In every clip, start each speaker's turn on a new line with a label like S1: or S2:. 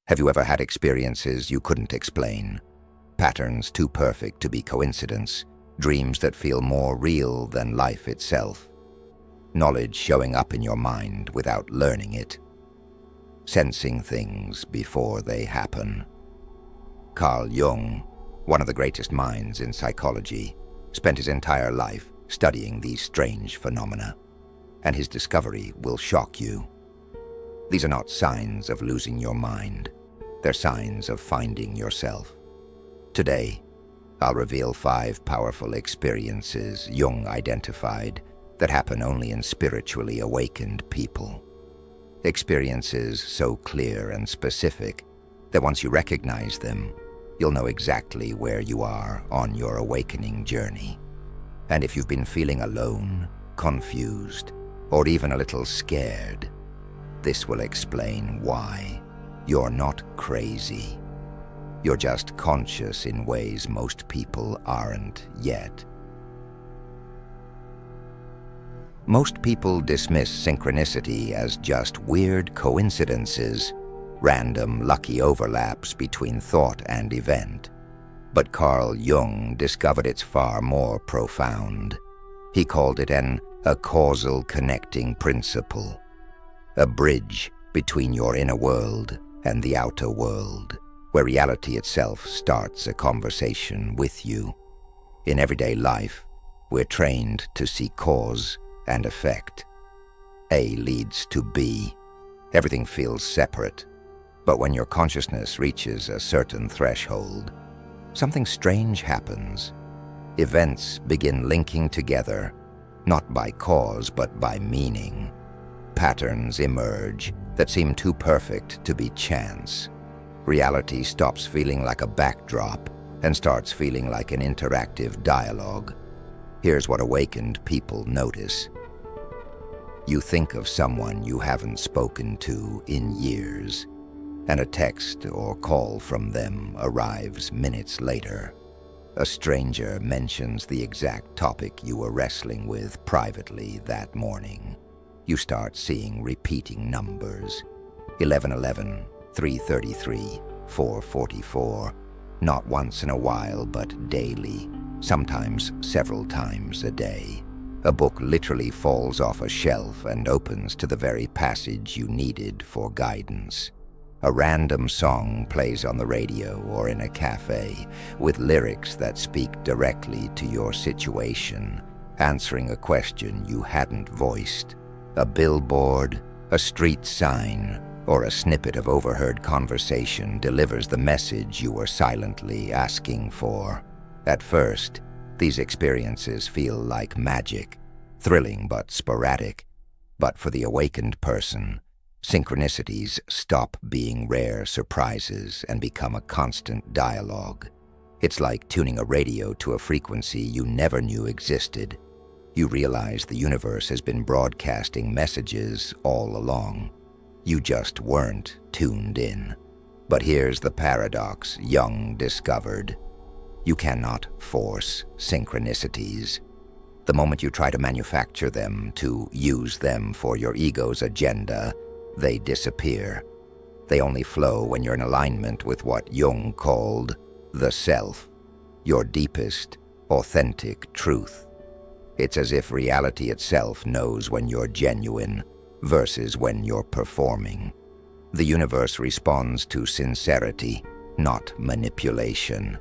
S1: Have you ever had experiences you couldn't explain? Patterns too perfect to be coincidence, dreams that feel more real than life itself. Knowledge showing up in your mind without learning it. Sensing things before they happen. Carl Jung, one of the greatest minds in psychology, spent his entire life studying these strange phenomena, and his discovery will shock you. These are not signs of losing your mind. They're signs of finding yourself. Today, I'll reveal 5 powerful experiences Jung identified that happen only in spiritually awakened people. Experiences so clear and specific that once you recognize them, you'll know exactly where you are on your awakening journey. And if you've been feeling alone, confused, or even a little scared, this will explain why. You're not crazy. You're just conscious in ways most people aren't yet. Most people dismiss synchronicity as just weird coincidences, random lucky overlaps between thought and event. But Carl Jung discovered it's far more profound. He called it a causal connecting principle, a bridge between your inner world and the outer world, where reality itself starts a conversation with you. In everyday life, we're trained to see cause and effect. A leads to B. Everything feels separate. But when your consciousness reaches a certain threshold, something strange happens. Events begin linking together, not by cause but by meaning. Patterns emerge that seem too perfect to be chance. Reality stops feeling like a backdrop and starts feeling like an interactive dialogue. Here's what awakened people notice. You think of someone you haven't spoken to in years, and a text or call from them arrives minutes later. A stranger mentions the exact topic you were wrestling with privately that morning. You start seeing repeating numbers. 1111, 333, 444. Not once in a while, but daily, sometimes several times a day. A book literally falls off a shelf and opens to the very passage you needed for guidance. A random song plays on the radio or in a cafe with lyrics that speak directly to your situation, answering a question you hadn't voiced. A billboard, a street sign, or a snippet of overheard conversation delivers the message you were silently asking for. At first, these experiences feel like magic, thrilling but sporadic. But for the awakened person, synchronicities stop being rare surprises and become a constant dialogue. It's like tuning a radio to a frequency you never knew existed. You realize the universe has been broadcasting messages all along. You just weren't tuned in. But here's the paradox Jung discovered. You cannot force synchronicities. The moment you try to manufacture them, to use them for your ego's agenda, they disappear. They only flow when you're in alignment with what Jung called the self, your deepest, authentic truth. It's as if reality itself knows when you're genuine versus when you're performing. The universe responds to sincerity, not manipulation.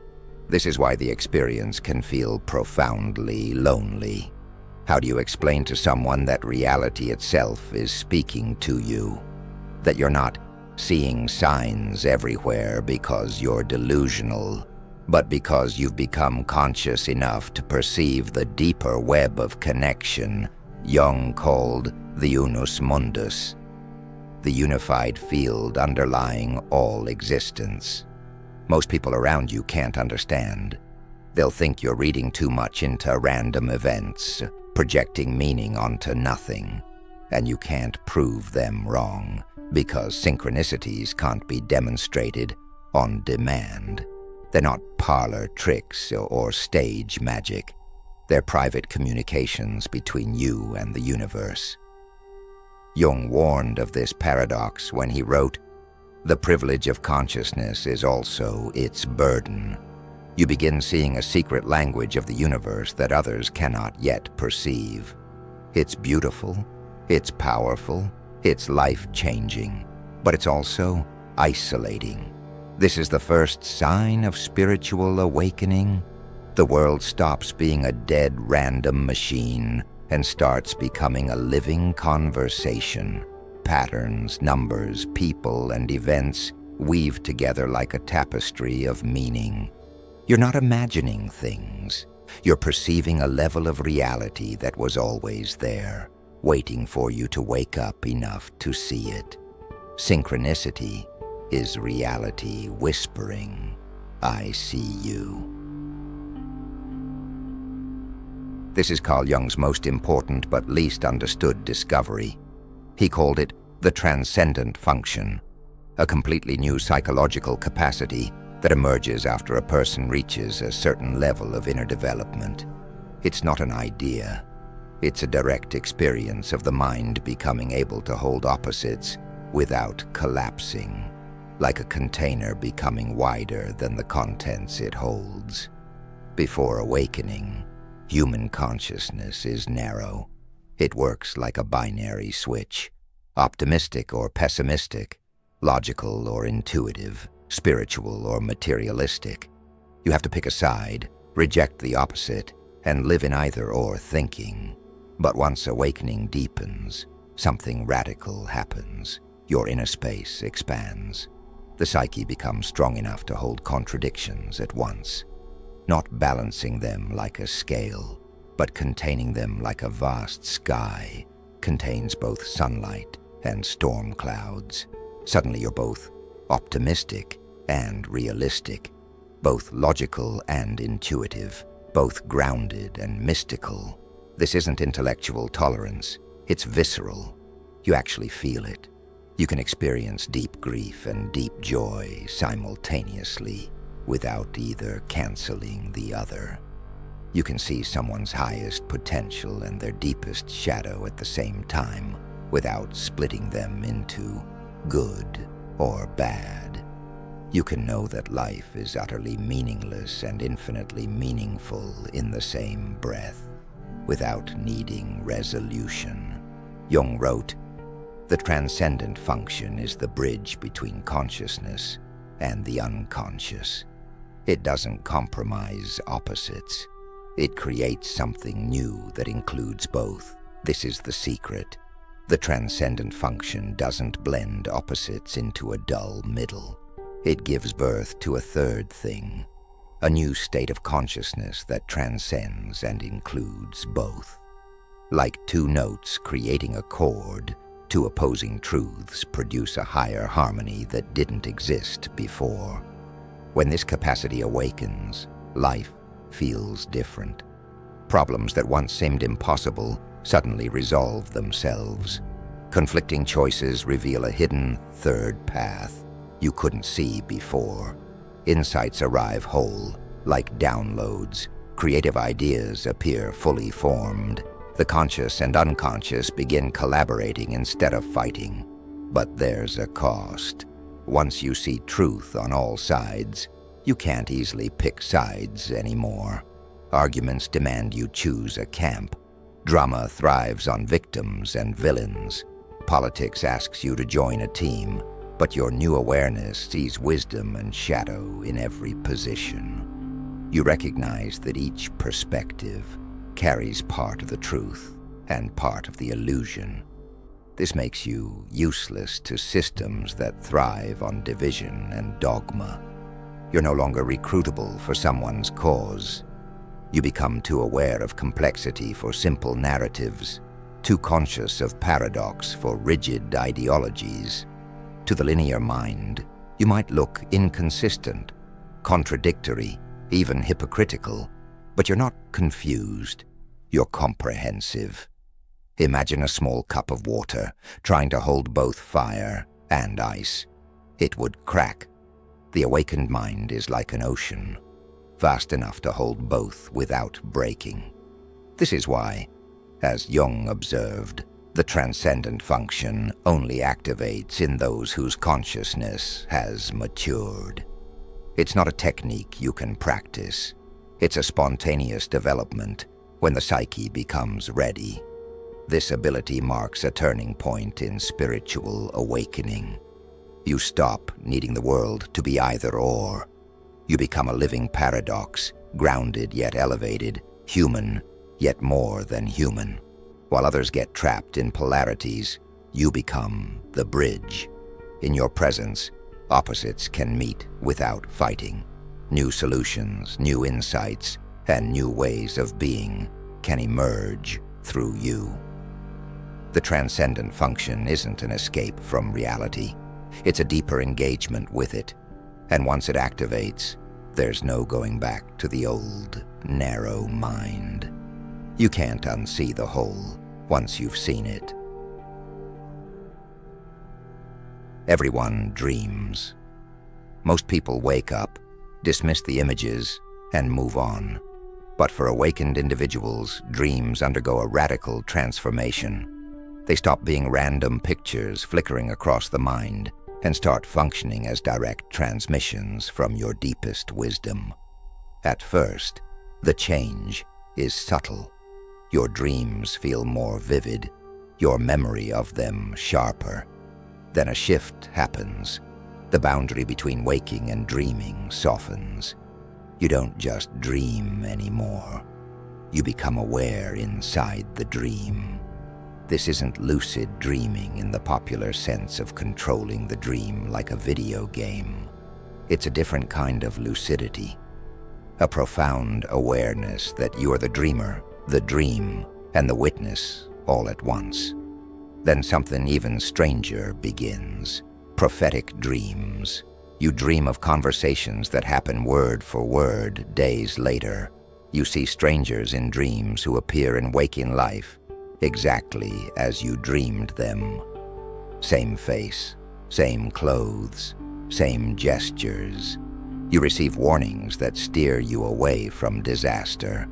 S1: This is why the experience can feel profoundly lonely. How do you explain to someone that reality itself is speaking to you? That you're not seeing signs everywhere because you're delusional, but because you've become conscious enough to perceive the deeper web of connection Jung called the unus mundus, the unified field underlying all existence. Most people around you can't understand. They'll think you're reading too much into random events, projecting meaning onto nothing. And you can't prove them wrong, because synchronicities can't be demonstrated on demand. They're not parlor tricks or stage magic. They're private communications between you and the universe. Jung warned of this paradox when he wrote, The privilege of consciousness is also its burden. You begin seeing a secret language of the universe that others cannot yet perceive. It's beautiful, it's powerful, it's life-changing, but it's also isolating. This is the first sign of spiritual awakening. The world stops being a dead, random machine and starts becoming a living conversation. Patterns, numbers, people, and events weave together like a tapestry of meaning. You're not imagining things. You're perceiving a level of reality that was always there, waiting for you to wake up enough to see it. Synchronicity is reality whispering, "I see you." This is Carl Jung's most important but least understood discovery. He called it the transcendent function, a completely new psychological capacity that emerges after a person reaches a certain level of inner development. It's not an idea. It's a direct experience of the mind becoming able to hold opposites without collapsing, like a container becoming wider than the contents it holds. Before awakening, human consciousness is narrow. It works like a binary switch, optimistic or pessimistic, logical or intuitive, spiritual or materialistic. You have to pick a side, reject the opposite, and live in either or thinking. But once awakening deepens, something radical happens. Your inner space expands. The psyche becomes strong enough to hold contradictions at once, not balancing them like a scale, but containing them like a vast sky contains both sunlight and storm clouds. Suddenly you're both optimistic and realistic, both logical and intuitive, both grounded and mystical. This isn't intellectual tolerance, it's visceral. You actually feel it. You can experience deep grief and deep joy simultaneously without either canceling the other. You can see someone's highest potential and their deepest shadow at the same time without splitting them into good or bad. You can know that life is utterly meaningless and infinitely meaningful in the same breath, without needing resolution. Jung wrote, "The transcendent function is the bridge between consciousness and the unconscious. It doesn't compromise opposites. It creates something new that includes both. This is the secret. The transcendent function doesn't blend opposites into a dull middle. It gives birth to a third thing, a new state of consciousness that transcends and includes both. Like two notes creating a chord, two opposing truths produce a higher harmony that didn't exist before. When this capacity awakens, life feels different. Problems that once seemed impossible suddenly resolve themselves. Conflicting choices reveal a hidden third path you couldn't see before. Insights arrive whole, like downloads. Creative ideas appear fully formed. The conscious and unconscious begin collaborating instead of fighting. But there's a cost. Once you see truth on all sides, you can't easily pick sides anymore. Arguments demand you choose a camp. Drama thrives on victims and villains. Politics asks you to join a team, but your new awareness sees wisdom and shadow in every position. You recognize that each perspective carries part of the truth and part of the illusion. This makes you useless to systems that thrive on division and dogma. You're no longer recruitable for someone's cause. You become too aware of complexity for simple narratives, too conscious of paradox for rigid ideologies. To the linear mind, you might look inconsistent, contradictory, even hypocritical, but you're not confused. You're comprehensive. Imagine a small cup of water trying to hold both fire and ice. It would crack. The awakened mind is like an ocean, vast enough to hold both without breaking. This is why, as Jung observed, The transcendent function only activates in those whose consciousness has matured. It's not a technique you can practice. It's a spontaneous development when the psyche becomes ready. This ability marks a turning point in spiritual awakening. You stop needing the world to be either or. You become a living paradox, grounded yet elevated, human yet more than human. While others get trapped in polarities, you become the bridge. In your presence, opposites can meet without fighting. New solutions, new insights, and new ways of being can emerge through you. The transcendent function isn't an escape from reality. It's a deeper engagement with it. And once it activates, there's no going back to the old, narrow mind. You can't unsee the whole once you've seen it. Everyone dreams. Most people wake up, dismiss the images, and move on. But for awakened individuals, dreams undergo a radical transformation. They stop being random pictures flickering across the mind and start functioning as direct transmissions from your deepest wisdom. At first, the change is subtle. Your dreams feel more vivid, your memory of them sharper. Then a shift happens. The boundary between waking and dreaming softens. You don't just dream anymore. You become aware inside the dream. This isn't lucid dreaming in the popular sense of controlling the dream like a video game. It's a different kind of lucidity. A profound awareness that you are the dreamer, the dream, and the witness all at once. Then something even stranger begins. Prophetic dreams. You dream of conversations that happen word for word days later. You see strangers in dreams who appear in waking life exactly as you dreamed them. Same face, same clothes, same gestures. You receive warnings that steer you away from disaster.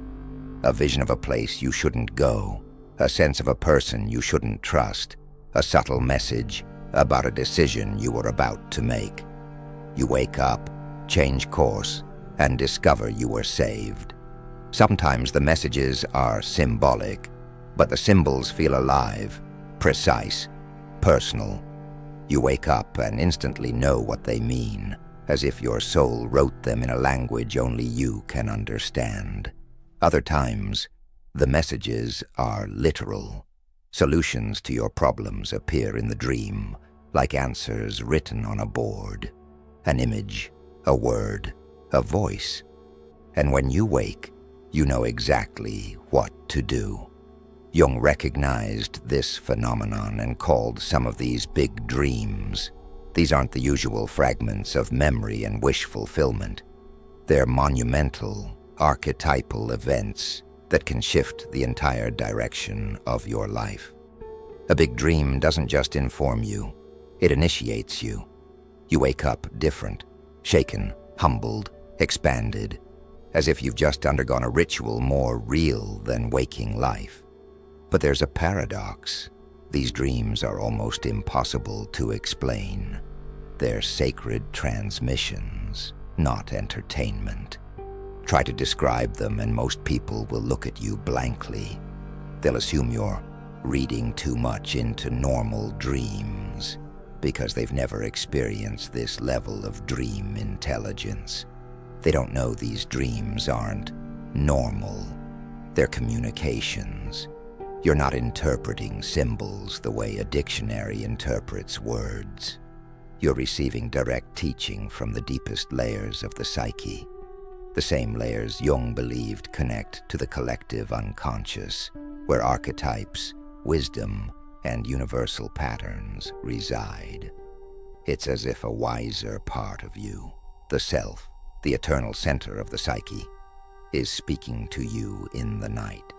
S1: A vision of a place you shouldn't go, a sense of a person you shouldn't trust, a subtle message about a decision you were about to make. You wake up, change course, and discover you were saved. Sometimes the messages are symbolic, but the symbols feel alive, precise, personal. You wake up and instantly know what they mean, as if your soul wrote them in a language only you can understand. Other times, the messages are literal. Solutions to your problems appear in the dream, like answers written on a board. An image, a word, a voice. And when you wake, you know exactly what to do. Jung recognized this phenomenon and called some of these big dreams. These aren't the usual fragments of memory and wish fulfillment. They're monumental, archetypal events that can shift the entire direction of your life. A big dream doesn't just inform you, it initiates you. You wake up different, shaken, humbled, expanded, as if you've just undergone a ritual more real than waking life. But there's a paradox. These dreams are almost impossible to explain. They're sacred transmissions, not entertainment. Try to describe them and most people will look at you blankly. They'll assume you're reading too much into normal dreams because they've never experienced this level of dream intelligence. They don't know these dreams aren't normal. They're communications. You're not interpreting symbols the way a dictionary interprets words. You're receiving direct teaching from the deepest layers of the psyche, the same layers Jung believed connect to the collective unconscious, where archetypes, wisdom, and universal patterns reside. It's as if a wiser part of you, the self, the eternal center of the psyche, is speaking to you in the night.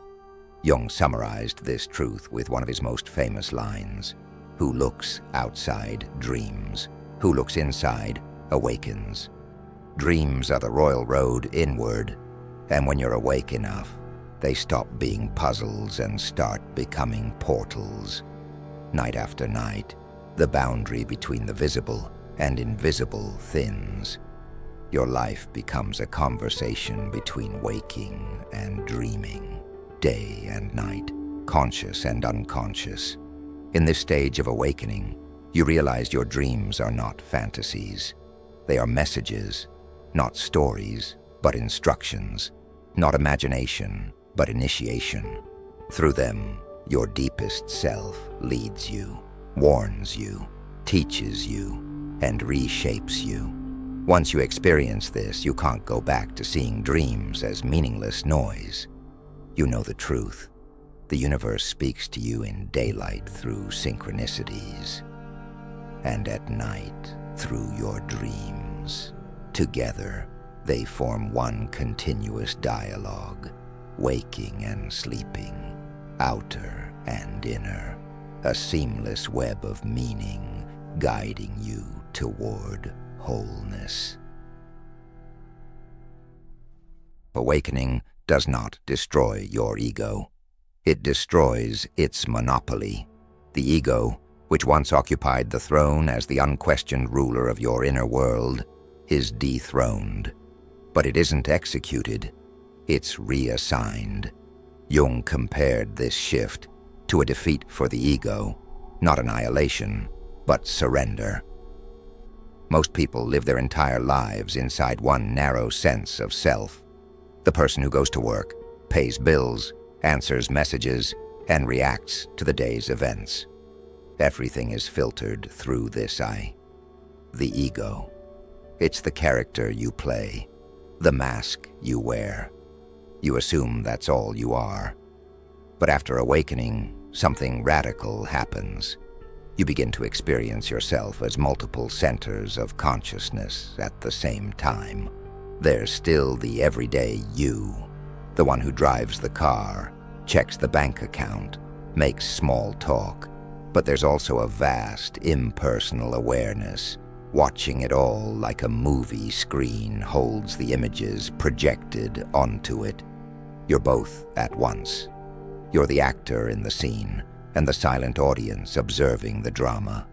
S1: Jung summarized this truth with one of his most famous lines: "Who looks outside dreams, who looks inside awakens." Dreams are the royal road inward, and when you're awake enough, they stop being puzzles and start becoming portals. Night after night, the boundary between the visible and invisible thins. Your life becomes a conversation between waking and dreaming, day and night, conscious and unconscious. In this stage of awakening, you realize your dreams are not fantasies. They are messages, not stories, but instructions, not imagination, but initiation. Through them, your deepest self leads you, warns you, teaches you, and reshapes you. Once you experience this, you can't go back to seeing dreams as meaningless noise. You know the truth. The universe speaks to you in daylight through synchronicities, and at night through your dreams. Together, they form one continuous dialogue, waking and sleeping, outer and inner, a seamless web of meaning guiding you toward wholeness. Awakening does not destroy your ego. It destroys its monopoly. The ego, which once occupied the throne as the unquestioned ruler of your inner world, is dethroned. But it isn't executed, it's reassigned. Jung compared this shift to a defeat for the ego, not annihilation, but surrender. Most people live their entire lives inside one narrow sense of self. The person who goes to work, pays bills, answers messages, and reacts to the day's events. Everything is filtered through this eye. The ego. It's the character you play, the mask you wear. You assume that's all you are. But after awakening, something radical happens. You begin to experience yourself as multiple centers of consciousness at the same time. There's still the everyday you, the one who drives the car, checks the bank account, makes small talk. But there's also a vast, impersonal awareness. Watching it all like a movie screen holds the images projected onto it. You're both at once. You're the actor in the scene, and the silent audience observing the drama.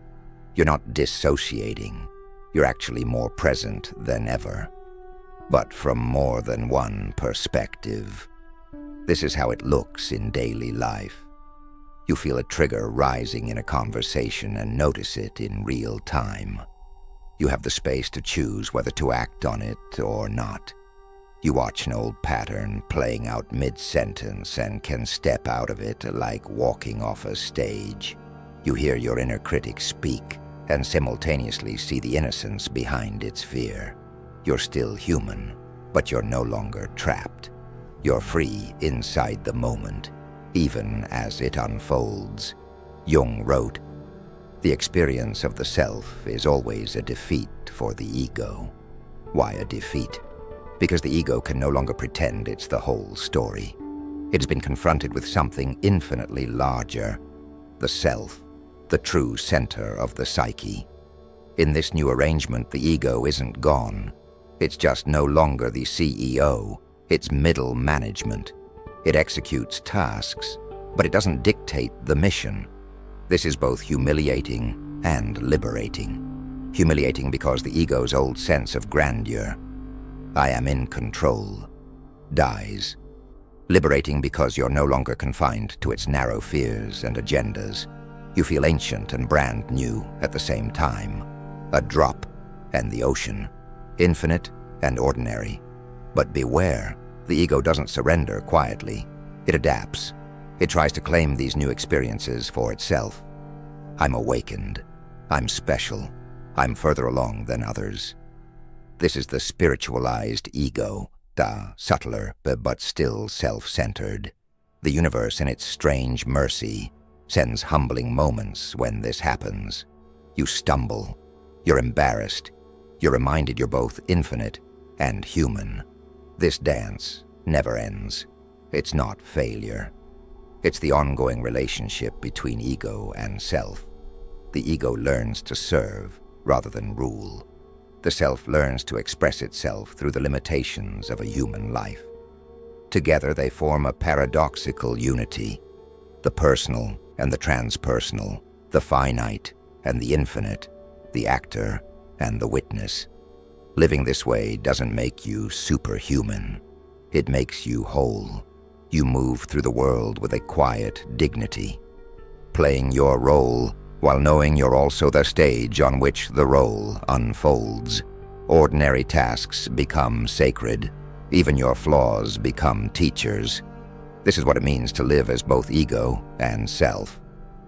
S1: You're not dissociating. You're actually more present than ever. But from more than one perspective. This is how it looks in daily life. You feel a trigger rising in a conversation and notice it in real time. You have the space to choose whether to act on it or not. You watch an old pattern playing out mid-sentence and can step out of it like walking off a stage. You hear your inner critic speak and simultaneously see the innocence behind its fear. You're still human, but you're no longer trapped. You're free inside the moment, even as it unfolds. Jung wrote, "The experience of the self is always a defeat for the ego." Why a defeat? Because the ego can no longer pretend it's the whole story. It has been confronted with something infinitely larger, the self, the true center of the psyche. In this new arrangement, the ego isn't gone. It's just no longer the CEO, it's middle management. It executes tasks, but it doesn't dictate the mission. This is both humiliating and liberating. Humiliating because the ego's old sense of grandeur, I am in control, dies. Liberating because you're no longer confined to its narrow fears and agendas. You feel ancient and brand new at the same time. A drop and the ocean, infinite and ordinary. But beware, the ego doesn't surrender quietly. It adapts. It tries to claim these new experiences for itself. I'm awakened. I'm special. I'm further along than others. This is the spiritualized ego, the subtler but still self-centered. The universe, in its strange mercy, sends humbling moments when this happens. You stumble. You're embarrassed. You're reminded you're both infinite and human. This dance never ends. It's not failure. It's the ongoing relationship between ego and self. The ego learns to serve rather than rule. The self learns to express itself through the limitations of a human life. Together they form a paradoxical unity, the personal and the transpersonal, the finite and the infinite, the actor and the witness. Living this way doesn't make you superhuman. It makes you whole. You move through the world with a quiet dignity, playing your role while knowing you're also the stage on which the role unfolds. Ordinary tasks become sacred. Even your flaws become teachers. This is what it means to live as both ego and self.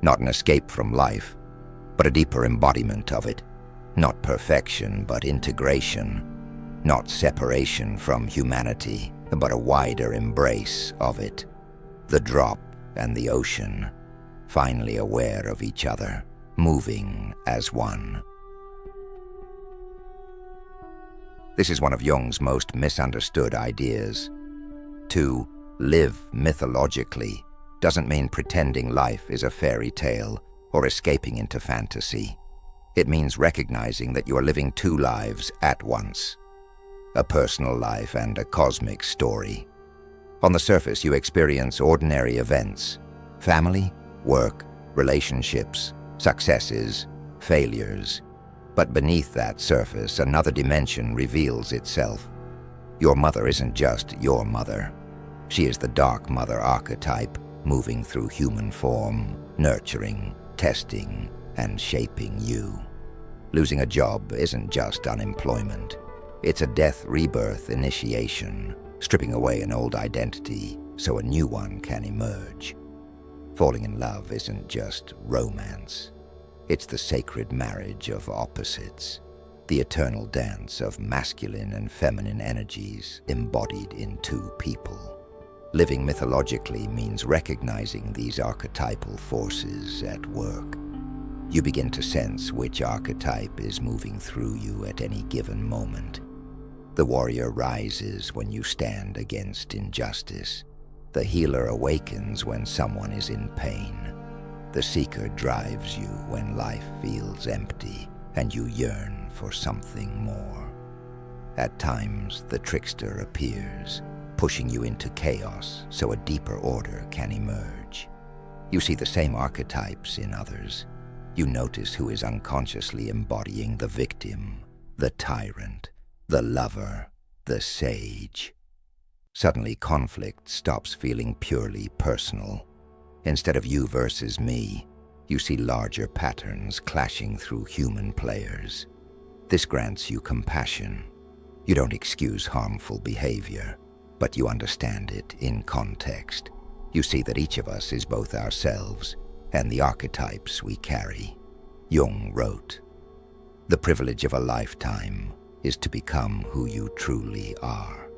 S1: Not an escape from life, but a deeper embodiment of it. Not perfection, but integration. Not separation from humanity, but a wider embrace of it. The drop and the ocean, finally aware of each other, moving as one. This is one of Jung's most misunderstood ideas. To live mythologically doesn't mean pretending life is a fairy tale or escaping into fantasy. It means recognizing that you are living two lives at once, a personal life and a cosmic story. On the surface, you experience ordinary events: family, work, relationships, successes, failures. But beneath that surface, another dimension reveals itself. Your mother isn't just your mother. She is the dark mother archetype, moving through human form, nurturing, testing, and shaping you. Losing a job isn't just unemployment. It's a death-rebirth initiation, stripping away an old identity so a new one can emerge. Falling in love isn't just romance. It's the sacred marriage of opposites, the eternal dance of masculine and feminine energies embodied in two people. Living mythologically means recognizing these archetypal forces at work. You begin to sense which archetype is moving through you at any given moment. The warrior rises when you stand against injustice. The healer awakens when someone is in pain. The seeker drives you when life feels empty and you yearn for something more. At times, the trickster appears, pushing you into chaos so a deeper order can emerge. You see the same archetypes in others. You notice who is unconsciously embodying the victim, the tyrant, the lover, the sage. Suddenly, conflict stops feeling purely personal. Instead of you versus me, you see larger patterns clashing through human players. This grants you compassion. You don't excuse harmful behavior, but you understand it in context. You see that each of us is both ourselves and the archetypes we carry. Jung wrote, "The privilege of a lifetime is to become who you truly are."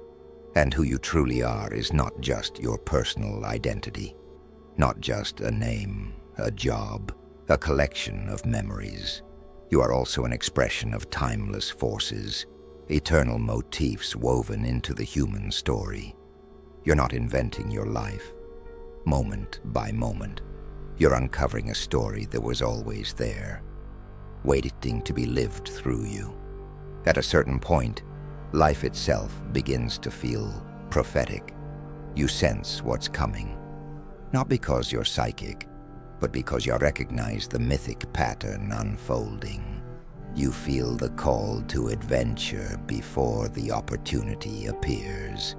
S1: And who you truly are is not just your personal identity, not just a name, a job, a collection of memories. You are also an expression of timeless forces, eternal motifs woven into the human story. You're not inventing your life. Moment by moment, you're uncovering a story that was always there, waiting to be lived through you. At a certain point, life itself begins to feel prophetic. You sense what's coming, not because you're psychic, but because you recognize the mythic pattern unfolding. You feel the call to adventure before the opportunity appears.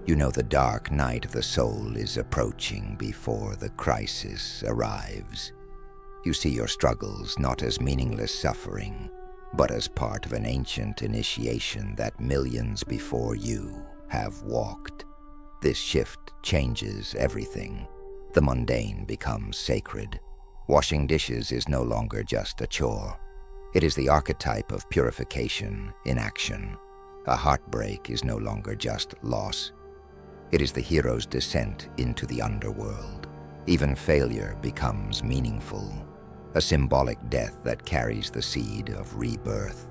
S1: You know the dark night of the soul is approaching before the crisis arrives. You see your struggles not as meaningless suffering, but as part of an ancient initiation that millions before you have walked. This shift changes everything. The mundane becomes sacred. Washing dishes is no longer just a chore. It is the archetype of purification in action. A heartbreak is no longer just loss. It is the hero's descent into the underworld. Even failure becomes meaningful, a symbolic death that carries the seed of rebirth.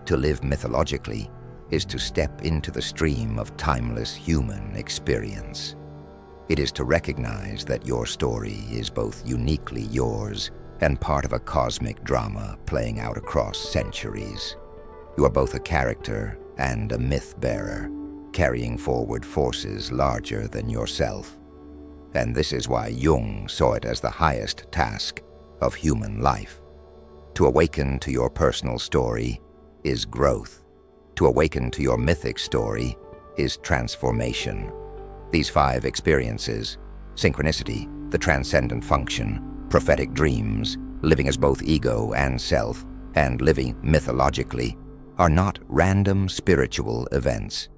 S1: To live mythologically is to step into the stream of timeless human experience. It is to recognize that your story is both uniquely yours and part of a cosmic drama playing out across centuries. You are both a character and a myth-bearer, carrying forward forces larger than yourself. And this is why Jung saw it as the highest task, of human life. To awaken to your personal story is growth. To awaken to your mythic story is transformation. These 5 experiences, synchronicity, the transcendent function, prophetic dreams, living as both ego and self, and living mythologically, are not random spiritual events.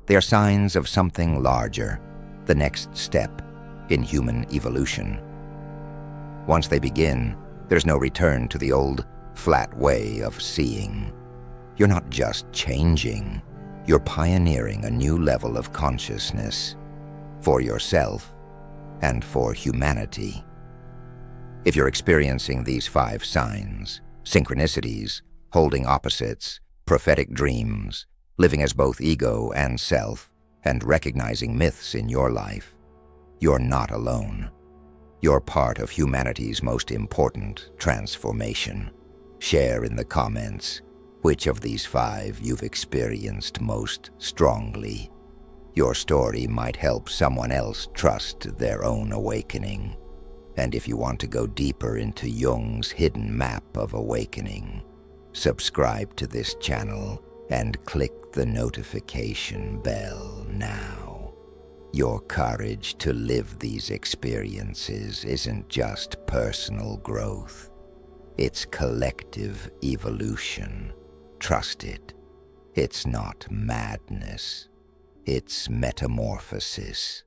S1: They are signs of something larger, the next step in human evolution. Once they begin, there's no return to the old, flat way of seeing. You're not just changing, you're pioneering a new level of consciousness for yourself and for humanity. If you're experiencing these 5 signs, synchronicities, holding opposites, prophetic dreams, living as both ego and self, and recognizing myths in your life, you're not alone. You're part of humanity's most important transformation. Share in the comments which of these 5 you've experienced most strongly. Your story might help someone else trust their own awakening. And if you want to go deeper into Jung's hidden map of awakening, subscribe to this channel and click the notification bell now. Your courage to live these experiences isn't just personal growth. It's collective evolution. Trust it. It's not madness. It's metamorphosis.